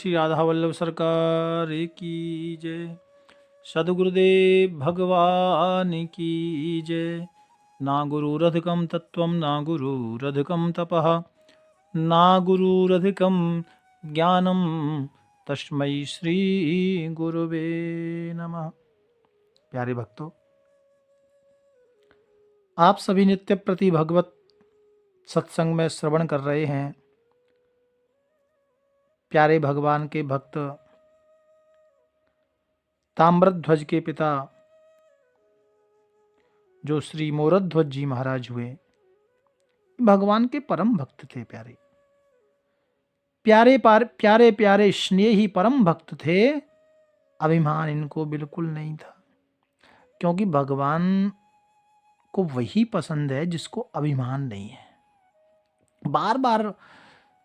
श्री राधा वल्लभ सरकार की जय। सद्गुरुदेव भगवान की जय। ना गुरुरधिकं तत्त्वं ना गुरुरधिकं तपः ना गुरुरधिकं ज्ञानं तस्मै श्री गुरुवे नमः। प्यारे भक्तों, आप सभी नित्य प्रति भगवत सत्संग में श्रवण कर रहे हैं। प्यारे भगवान के भक्त ताम्रध्वज के पिता जो श्री मोरध्वज जी महाराज हुए, भगवान के परम भक्त थे। प्यारे प्यारे स्नेही परम भक्त थे। अभिमान इनको बिल्कुल नहीं था, क्योंकि भगवान को वही पसंद है जिसको अभिमान नहीं है। बार बार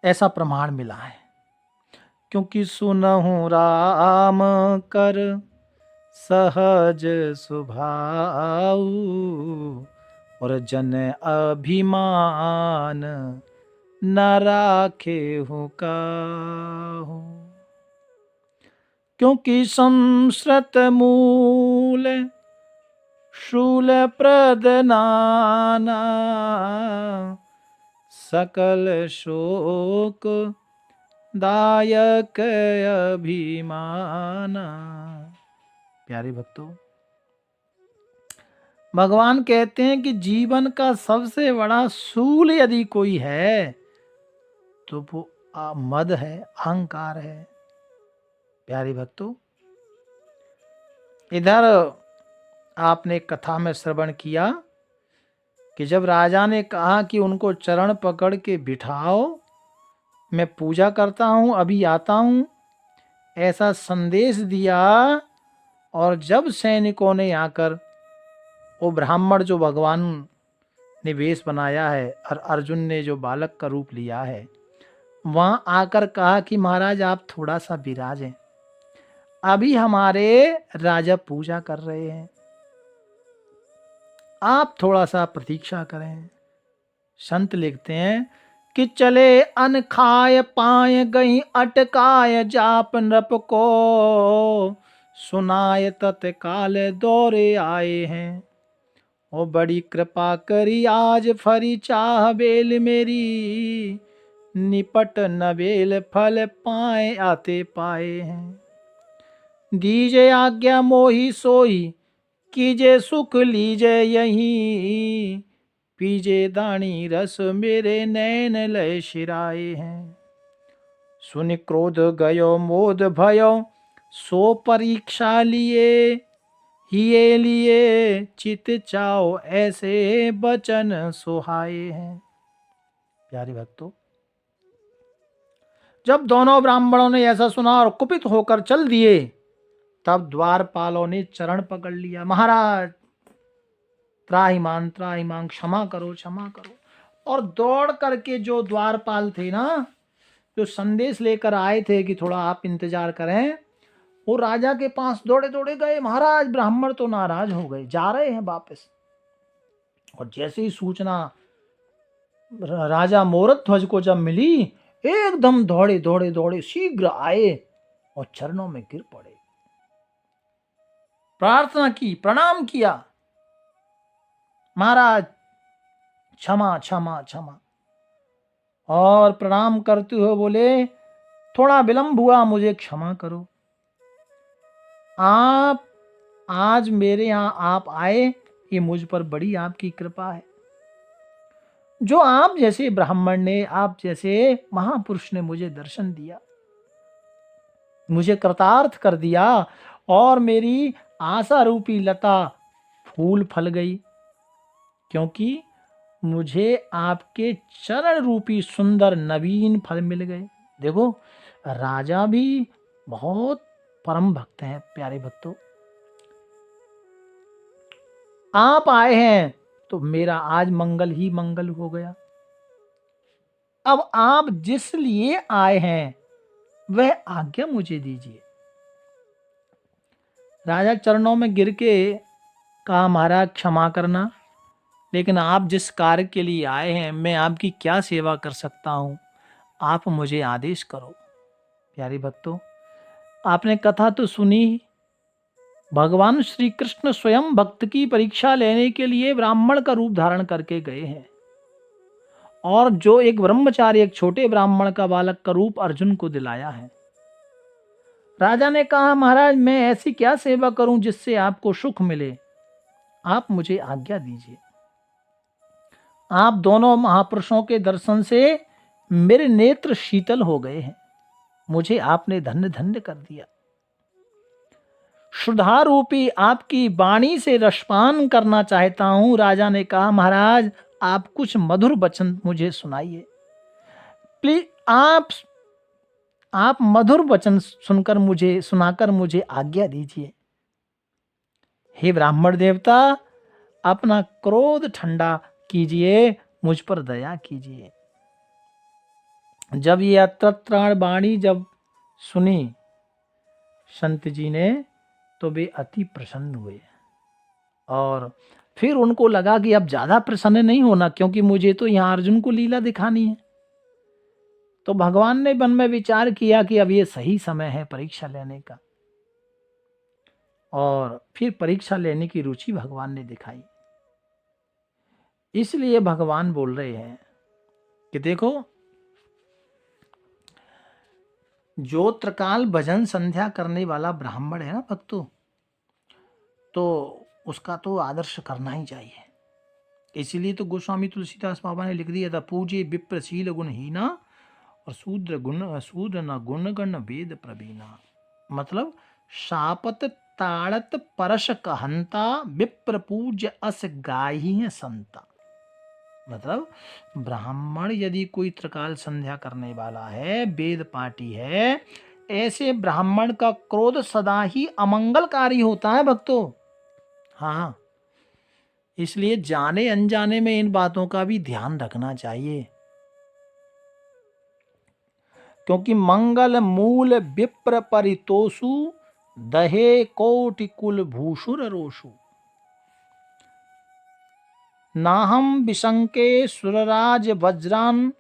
ऐसा प्रमाण मिला है, क्योंकि सुनहु राम कर सहज सुभाऊ और जन अभिमान न राखे हूँ काहू। क्योंकि संस्कृत मूल शूल प्रदनाना सकल शोक दायक अभिमाना। प्यारे भक्तों, भगवान कहते हैं कि जीवन का सबसे बड़ा शूल यदि कोई है तो वो मद है, अहंकार है। प्यारे भक्तों, इधर आपने कथा में श्रवण किया कि जब राजा ने कहा कि उनको चरण पकड़ के बिठाओ, मैं पूजा करता हूँ, अभी आता हूँ, ऐसा संदेश दिया। और जब सैनिकों ने आकर वो ब्राह्मण जो भगवान ने वेश बनाया है और अर्जुन ने जो बालक का रूप लिया है, वहां आकर कहा कि महाराज आप थोड़ा सा विराजें, अभी हमारे राजा पूजा कर रहे हैं, आप थोड़ा सा प्रतीक्षा करें। संत लिखते हैं कि चले अन खाय पाए गई अटकाय जाप नृप को सुनाय तत्काल दौरे आए हैं। ओ बड़ी कृपा करी आज फरी चाह बेल मेरी, निपट नबेल फल पाए आते पाए हैं। दीजे आज्ञा मोही सोई कीजे सुख लीजे यही, पीजे दानी रस मेरे नैन लय शिराए हैं। सुन क्रोध गयो मोद भयो सो परीक्षा लिए, हिये लिए चित चाओ ऐसे बचन सुहाए हैं। प्यारे भक्तों, जब दोनों ब्राह्मणों ने ऐसा सुना और कुपित होकर चल दिए, तब द्वारपालों ने चरण पकड़ लिया। महाराज त्राहिमाम त्राहिमाम, क्षमा करो क्षमा करो। और दौड़ करके जो द्वारपाल थे ना, जो संदेश लेकर आए थे कि थोड़ा आप इंतजार करें, वो राजा के पास दौड़े दौड़े गए। महाराज ब्राह्मण तो नाराज हो गए, जा रहे हैं वापस। और जैसे ही सूचना राजा मोरध्वज को जब मिली, एकदम दौड़े दौड़े दौड़े शीघ्र आए और चरणों में गिर पड़े, प्रार्थना की, प्रणाम किया। महाराज क्षमा क्षमा क्षमा। और प्रणाम करते हुए बोले, थोड़ा विलंब हुआ, मुझे क्षमा करो। आप आज मेरे यहां आप आए, ये मुझ पर बड़ी आपकी कृपा है। जो आप जैसे ब्राह्मण ने, आप जैसे महापुरुष ने मुझे दर्शन दिया, मुझे कृतार्थ कर दिया, और मेरी आशा रूपी लता फूल फल गई, क्योंकि मुझे आपके चरण रूपी सुंदर नवीन फल मिल गए। देखो, राजा भी बहुत परम भक्त हैं। प्यारे भक्तों, आप आए हैं तो मेरा आज मंगल ही मंगल हो गया। अब आप जिस लिए आए हैं वह आज्ञा मुझे दीजिए। राजा चरणों में गिर के कहा, महाराज क्षमा करना, लेकिन आप जिस कार्य के लिए आए हैं, मैं आपकी क्या सेवा कर सकता हूं, आप मुझे आदेश करो। प्यारे भक्तों, आपने कथा तो सुनी। भगवान श्री कृष्ण स्वयं भक्त की परीक्षा लेने के लिए ब्राह्मण का रूप धारण करके गए हैं, और जो एक ब्रह्मचारी, एक छोटे ब्राह्मण का बालक का रूप अर्जुन को दिलाया है। राजा ने कहा, महाराज मैं ऐसी क्या सेवा करूं जिससे आपको सुख मिले, आप मुझे आज्ञा दीजिए। आप दोनों महापुरुषों के दर्शन से मेरे नेत्र शीतल हो गए हैं, मुझे आपने धन्य धन्य कर दिया। सुधा रूपी आपकी वाणी से रसपान करना चाहता हूं। राजा ने कहा, महाराज आप कुछ मधुर वचन मुझे सुनाइए, प्लीज आप मधुर वचन सुनाकर मुझे आज्ञा दीजिए। हे ब्राह्मण देवता, अपना क्रोध ठंडा कीजिए, मुझ पर दया कीजिए। जब ये अतृत्राण वाणी जब सुनी संत जी ने, तो वे अति प्रसन्न हुए, और फिर उनको लगा कि अब ज्यादा प्रसन्न नहीं होना, क्योंकि मुझे तो यहाँ अर्जुन को लीला दिखानी है। तो भगवान ने मन में विचार किया कि अब ये सही समय है परीक्षा लेने का, और फिर परीक्षा लेने की रुचि भगवान ने दिखाई। इसलिए भगवान बोल रहे हैं कि देखो, जो त्रिकाल भजन संध्या करने वाला ब्राह्मण है ना भक्तों, तो उसका तो आदर्श करना ही चाहिए। इसीलिए तो गोस्वामी तुलसीदास बाबा ने लिख दिया था, पूजे विप्रशील गुणहीना और शूद्र न गुण गण वेद प्रवीणा। मतलब शापत ताड़त परश कहंता, विप्र पूज्य अस गाही है संता। मतलब ब्राह्मण यदि कोई त्रिकाल संध्या करने वाला है, वेद पाठी है, ऐसे ब्राह्मण का क्रोध सदा ही अमंगलकारी होता है भक्तों। हाँ, इसलिए जाने अनजाने में इन बातों का भी ध्यान रखना चाहिए, क्योंकि मंगल मूल विप्र परितोषु, दहे कोटि कुल भूषुर रोषु। नाहम विशंके सुरराज वज्रान,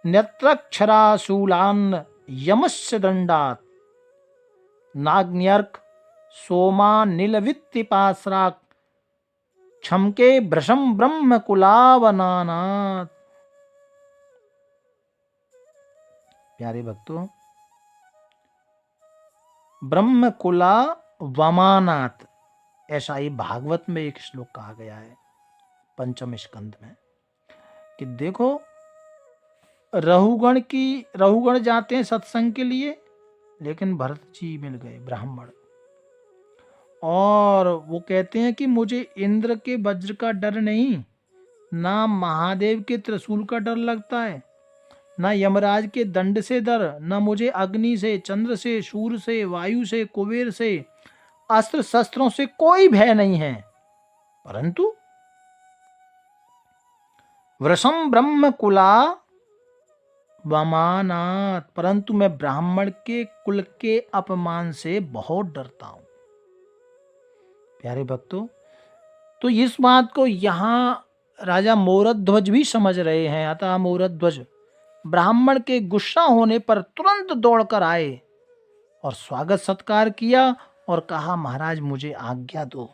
नेत्रक्षराशूलान यमस्य दंडात, नाग्न्यर्क सोमा नीलवित्तिपाश्राक, क्षमके भ्रशम ब्रह्म कुलावनानात। प्यारे भक्तों, ब्रह्म कुला वमानात, ऐसा ही भागवत में एक श्लोक कहा गया है पंचम स्कंद में, कि देखो रहुगण जाते हैं सत्संग के लिए, लेकिन भरत जी मिल गए ब्राह्मण, और वो कहते हैं कि मुझे इंद्र के वज्र का डर नहीं, ना महादेव के त्रिशूल का डर लगता है, ना यमराज के दंड से डर, ना मुझे अग्नि से, चंद्र से, सूर्य से, वायु से, कुबेर से, अस्त्र शस्त्रों से कोई भय नहीं है, परंतु वृषम ब्रह्म कुला वमानात, परंतु मैं ब्राह्मण के कुल के अपमान से बहुत डरता हूं। प्यारे भक्तों, तो इस बात को यहां राजा मोरध्वज भी समझ रहे हैं। अतः मोरध्वज ब्राह्मण के गुस्सा होने पर तुरंत दौड़कर आए और स्वागत सत्कार किया और कहा, महाराज मुझे आज्ञा दो।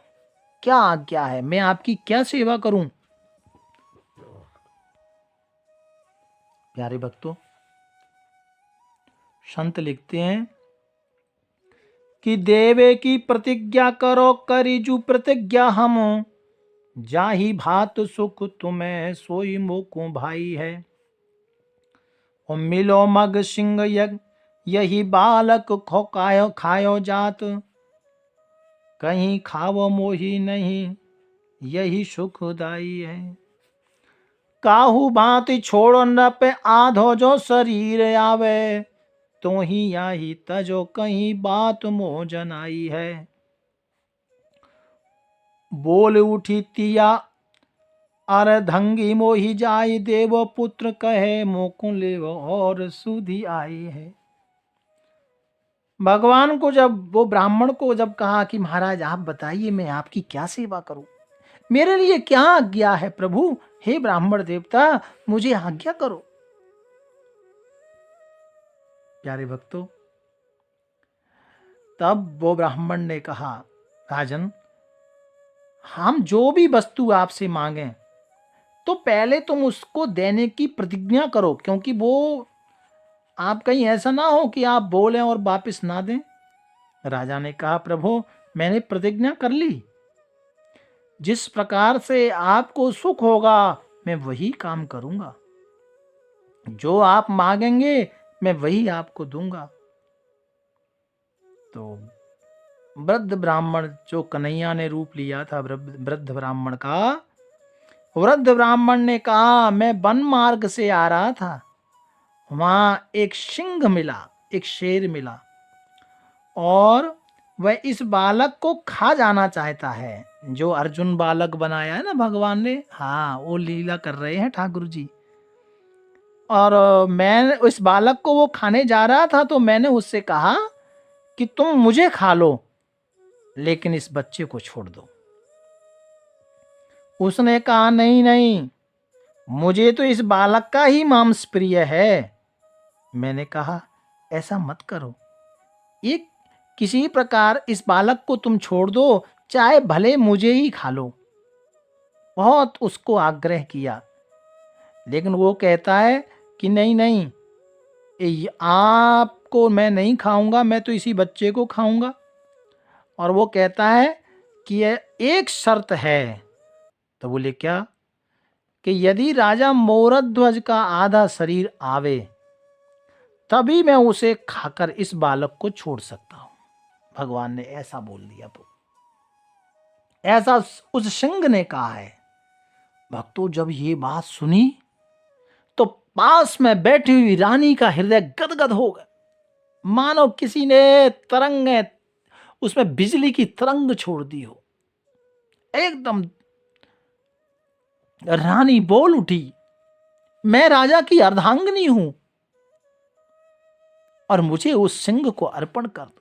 क्या आज्ञा है, मैं आपकी क्या सेवा करूं? प्यारे भक्तों, संत लिखते हैं कि देवे की प्रतिज्ञा करो, करिजु प्रतिज्ञा हम, जाही भात सुख तुम्हें सोई मोको भाई है। और मिलो मग सिंह यही बालक खोकायो खायो जात, कहीं खावो मोही नहीं यही सुखदाई है। काहू बात छोड़ो न पे आधो जो शरीर आवे, तो ही याही तजो कहीं बात मोह जनाई है। बोल उठी तिया अर्धंगी मोही जाई, देवो पुत्र कहे मोकुले और सुधी आई है। भगवान को जब वो ब्राह्मण को जब कहा कि महाराज आप बताइए मैं आपकी क्या सेवा करूं, मेरे लिए क्या आज्ञा है प्रभु, हे ब्राह्मण देवता मुझे आज्ञा करो। प्यारे भक्तों, तब वो ब्राह्मण ने कहा, राजन, हम जो भी वस्तु आपसे मांगे तो पहले तुम उसको देने की प्रतिज्ञा करो, क्योंकि वो आप कहीं ऐसा ना हो कि आप बोलें और वापस ना दें। राजा ने कहा, प्रभु, मैंने प्रतिज्ञा कर ली, जिस प्रकार से आपको सुख होगा मैं वही काम करूंगा, जो आप मांगेंगे मैं वही आपको दूंगा। तो वृद्ध ब्राह्मण, जो कन्हैया ने रूप लिया था वृद्ध ब्राह्मण का, वृद्ध ब्राह्मण ने कहा, मैं वन मार्ग से आ रहा था, वहां एक सिंह मिला, एक शेर मिला, और वह इस बालक को खा जाना चाहता है। जो अर्जुन बालक बनाया है ना भगवान ने, हाँ, वो लीला कर रहे हैं ठाकुर जी। और मैं उस बालक को वो खाने जा रहा था, तो मैंने उससे कहा कि तुम मुझे खा लो, लेकिन इस बच्चे को छोड़ दो। उसने कहा, नहीं नहीं, मुझे तो इस बालक का ही मांस प्रिय है। मैंने कहा, ऐसा मत करो, एक किसी प्रकार इस बालक को तुम छोड़ दो, चाहे भले मुझे ही खा लो। बहुत उसको आग्रह किया, लेकिन वो कहता है कि नहीं नहीं, आपको मैं नहीं खाऊंगा, मैं तो इसी बच्चे को खाऊंगा। और वो कहता है कि ये एक शर्त है। तो बोले, क्या? कि यदि राजा मोरध्वज का आधा शरीर आवे, तभी मैं उसे खाकर इस बालक को छोड़ सकता हूं। भगवान ने ऐसा बोल दिया। तो ऐसा उस सिंह ने कहा है। भक्तों, जब ये बात सुनी तो पास में बैठी हुई रानी का हृदय गदगद हो गया, मानो किसी ने तरंग, उसमें बिजली की तरंग छोड़ दी हो। एकदम रानी बोल उठी, मैं राजा की अर्धांगिनी हूं और मुझे उस सिंह को अर्पण कर दो।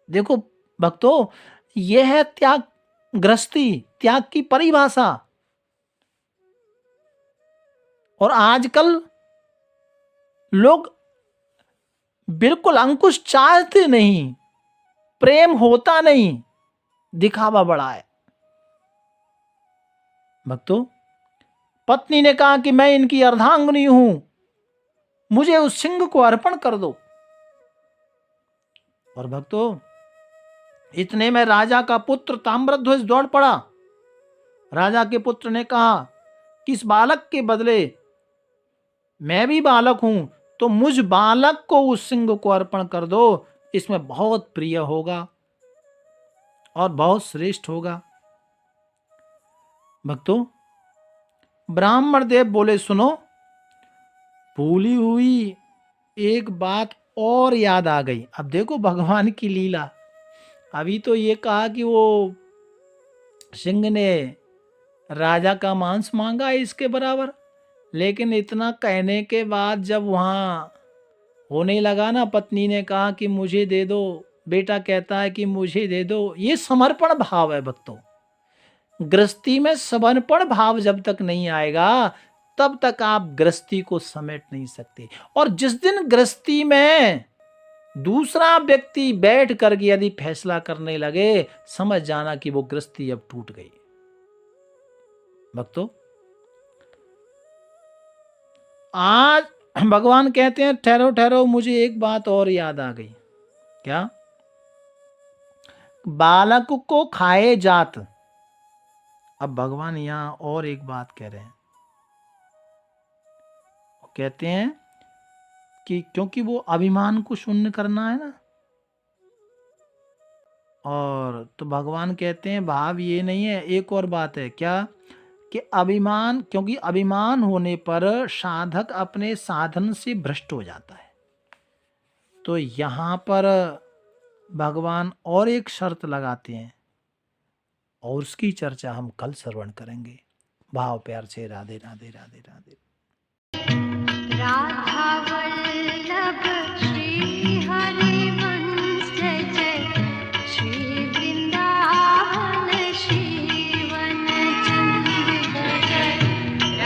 देखो भक्तों, यह है त्याग, गृहस्थी त्याग की परिभाषा। और आजकल लोग बिल्कुल अंकुश चाहते नहीं, प्रेम होता नहीं, दिखावा बड़ा है। भक्तों, पत्नी ने कहा कि मैं इनकी अर्धांगिनी हूं, मुझे उस सिंह को अर्पण कर दो। और भक्तों, इतने में राजा का पुत्र ताम्रध्वज दौड़ पड़ा। राजा के पुत्र ने कहा कि इस बालक के बदले, मैं भी बालक हूं, तो मुझ बालक को उस सिंह को अर्पण कर दो, इसमें बहुत प्रिय होगा और बहुत श्रेष्ठ होगा। भक्तों, ब्राह्मण देव बोले, सुनो, भूली हुई एक बात और याद आ गई। अब देखो भगवान की लीला। अभी तो ये कहा कि वो सिंह ने राजा का मांस मांगा इसके बराबर, लेकिन इतना कहने के बाद जब वहां होने लगा ना, पत्नी ने कहा कि मुझे दे दो, बेटा कहता है कि मुझे दे दो, ये समर्पण भाव है भक्तों। गृहस्थी में समर्पण भाव जब तक नहीं आएगा, तब तक आप गृहस्थी को समेट नहीं सकते। और जिस दिन गृहस्थी में दूसरा व्यक्ति बैठ करके यदि फैसला करने लगे, समझ जाना कि वो गृहस्थी अब टूट गई। भक्तों, आज भगवान कहते हैं, ठहरो ठहरो, मुझे एक बात और याद आ गई। क्या? बालक को खाए जात। अब भगवान यहां और एक बात कह रहे हैं। कहते हैं कि क्योंकि वो अभिमान को शून्य करना है ना, और तो भगवान कहते हैं भाव ये नहीं है, एक और बात है। क्या? कि अभिमान, क्योंकि अभिमान होने पर साधक अपने साधन से भ्रष्ट हो जाता है। तो यहां पर भगवान और एक शर्त लगाते हैं, और उसकी चर्चा हम कल श्रवण करेंगे। भाव प्यार से राधे राधे राधे राधे।